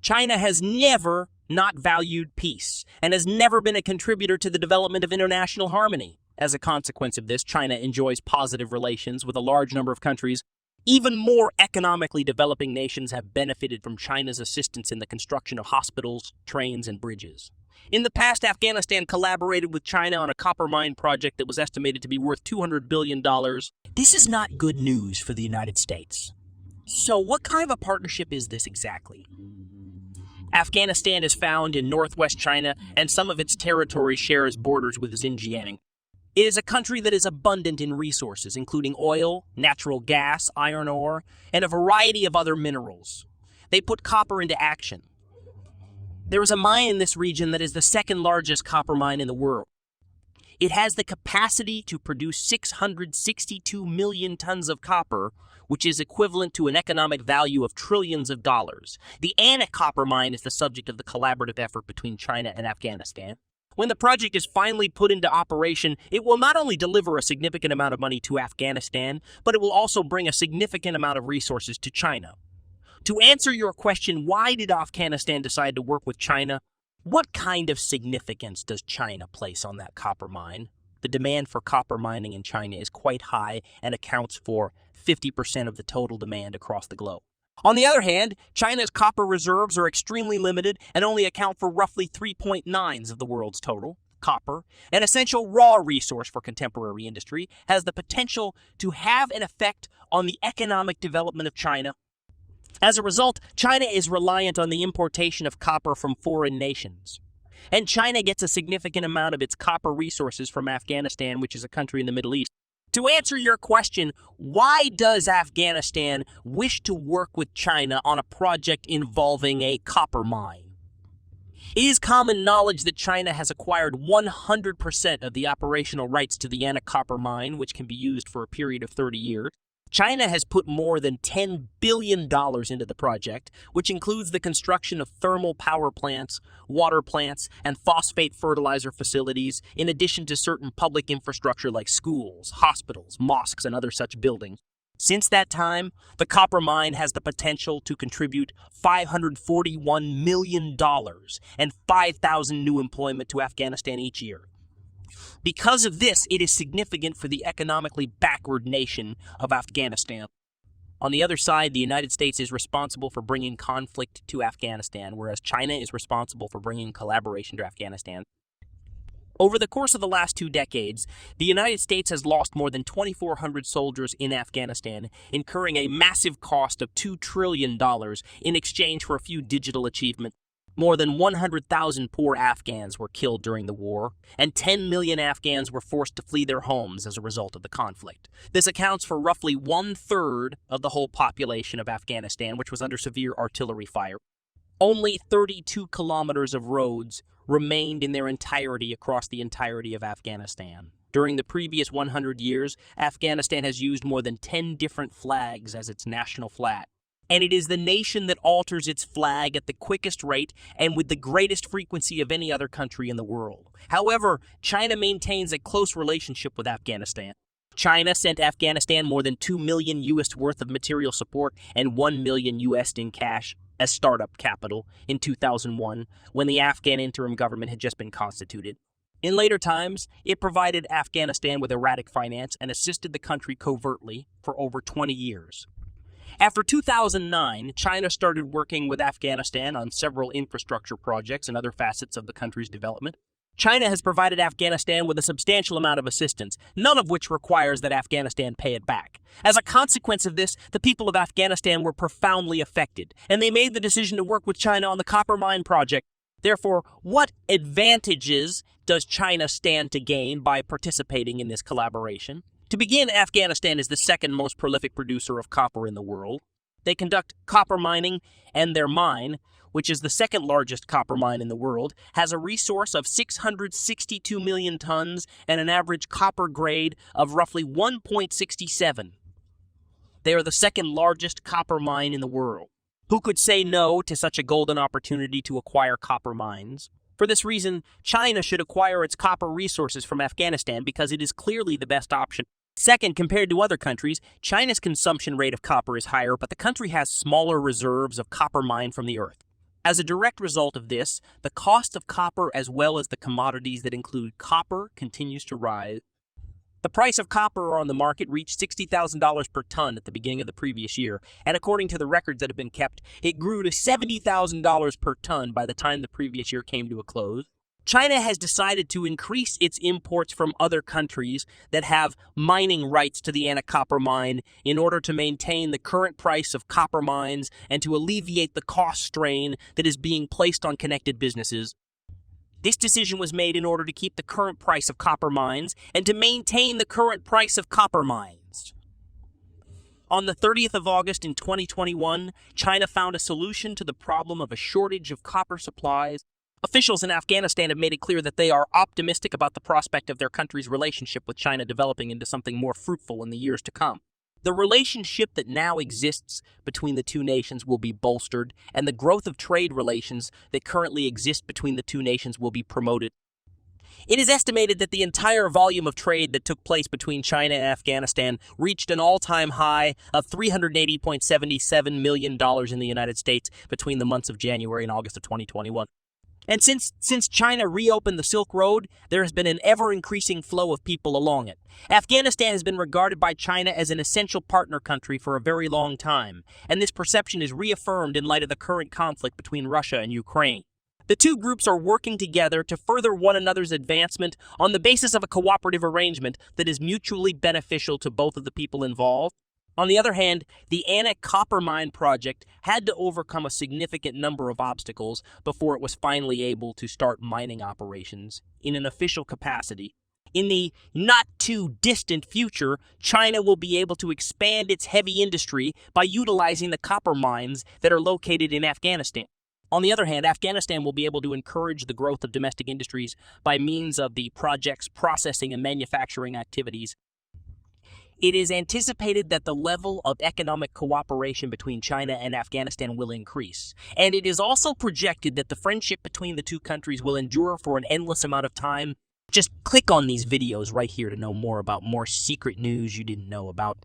China has never not valued peace and has never been a contributor to the development of international harmony. As a consequence of this, China enjoys positive relations with a large number of countries. Even more economically developing nations have benefited from China's assistance in the construction of hospitals, trains, and bridges. In the past, Afghanistan collaborated with China on a copper mine project that was estimated to be worth $200 billion. This is not good news for the United States. So what kind of a partnership is this exactly? Afghanistan is found in northwest China, and some of its territory shares borders with Xinjiang. It is a country that is abundant in resources, including oil, natural gas, iron ore, and a variety of other minerals. They put copper into action. There is a mine in this region that is the second largest copper mine in the world. It has the capacity to produce 662 million tons of copper, which is equivalent to an economic value of trillions of dollars. The Anna copper mine is the subject of the collaborative effort between China and Afghanistan. When the project is finally put into operation, it will not only deliver a significant amount of money to Afghanistan, but it will also bring a significant amount of resources to China. To answer your question, why did Afghanistan decide to work with China? What kind of significance does China place on that copper mine? The demand for copper mining in China is quite high and accounts for 50% of the total demand across the globe. On the other hand, China's copper reserves are extremely limited and only account for roughly 3.9% of the world's total. Copper, an essential raw resource for contemporary industry, has the potential to have an effect on the economic development of China. As a result, China is reliant on the importation of copper from foreign nations. And China gets a significant amount of its copper resources from Afghanistan, which is a country in the Middle East. To answer your question, why does Afghanistan wish to work with China on a project involving a copper mine? It is common knowledge that China has acquired 100% of the operational rights to the Anna copper mine, which can be used for a period of 30 years. China has put more than $10 billion into the project, which includes the construction of thermal power plants, water plants, and phosphate fertilizer facilities, in addition to certain public infrastructure like schools, hospitals, mosques, and other such buildings. Since that time, the copper mine has the potential to contribute $541 million and 5,000 new employment to Afghanistan each year. Because of this, it is significant for the economically backward nation of Afghanistan. On the other side, the United States is responsible for bringing conflict to Afghanistan, whereas China is responsible for bringing collaboration to Afghanistan. Over the course of the last 2 decades, the United States has lost more than 2,400 soldiers in Afghanistan, incurring a massive cost of $2 trillion in exchange for a few digital achievements. More than 100,000 poor Afghans were killed during the war, and 10 million Afghans were forced to flee their homes as a result of the conflict. This accounts for roughly 1/3 of the whole population of Afghanistan, which was under severe artillery fire. Only 32 kilometers of roads remained in their entirety across the entirety of Afghanistan. During the previous 100 years, Afghanistan has used more than 10 different flags as its national flag. And it is the nation that alters its flag at the quickest rate and with the greatest frequency of any other country in the world. However, China maintains a close relationship with Afghanistan. China sent Afghanistan more than $2 million worth of material support and $1 million in cash as startup capital in 2001, when the Afghan interim government had just been constituted. In later times, it provided Afghanistan with erratic finance and assisted the country covertly for over 20 years. After 2009, China started working with Afghanistan on several infrastructure projects and other facets of the country's development. China has provided Afghanistan with a substantial amount of assistance, none of which requires that Afghanistan pay it back. As a consequence of this, the people of Afghanistan were profoundly affected, and they made the decision to work with China on the copper mine project. Therefore, what advantages does China stand to gain by participating in this collaboration? To begin, Afghanistan is the second most prolific producer of copper in the world. They conduct copper mining, and their mine, which is the second largest copper mine in the world, has a resource of 662 million tons and an average copper grade of roughly 1.67. They are the second largest copper mine in the world. Who could say no to such a golden opportunity to acquire copper mines? For this reason, China should acquire its copper resources from Afghanistan because it is clearly the best option. Second, compared to other countries, China's consumption rate of copper is higher, but the country has smaller reserves of copper mined from the earth. As a direct result of this, the cost of copper as well as the commodities that include copper continues to rise. The price of copper on the market reached $60,000 per ton at the beginning of the previous year, and according to the records that have been kept, it grew to $70,000 per ton by the time the previous year came to a close. China has decided to increase its imports from other countries that have mining rights to the Anak copper mine in order to maintain the current price of copper mines and to alleviate the cost strain that is being placed on connected businesses. This decision was made in order to keep the current price of copper mines and to maintain the current price of copper mines. On the 30th of August in 2021, China found a solution to the problem of a shortage of copper supplies. Officials in Afghanistan have made it clear that they are optimistic about the prospect of their country's relationship with China developing into something more fruitful in the years to come. The relationship that now exists between the two nations will be bolstered, and the growth of trade relations that currently exist between the two nations will be promoted. It is estimated that the entire volume of trade that took place between China and Afghanistan reached an all-time high of $380.77 million in the United States between the months of January and August of 2021. And since China reopened the Silk Road, there has been an ever-increasing flow of people along it. Afghanistan has been regarded by China as an essential partner country for a very long time, and this perception is reaffirmed in light of the current conflict between Russia and Ukraine. The two groups are working together to further one another's advancement on the basis of a cooperative arrangement that is mutually beneficial to both of the people involved. On the other hand, the Anak copper mine project had to overcome a significant number of obstacles before it was finally able to start mining operations in an official capacity. In the not-too-distant future, China will be able to expand its heavy industry by utilizing the copper mines that are located in Afghanistan. On the other hand, Afghanistan will be able to encourage the growth of domestic industries by means of the project's processing and manufacturing activities. It is anticipated that the level of economic cooperation between China and Afghanistan will increase, and it is also projected that the friendship between the two countries will endure for an endless amount of time. Just click on these videos right here to know more about more secret news you didn't know about.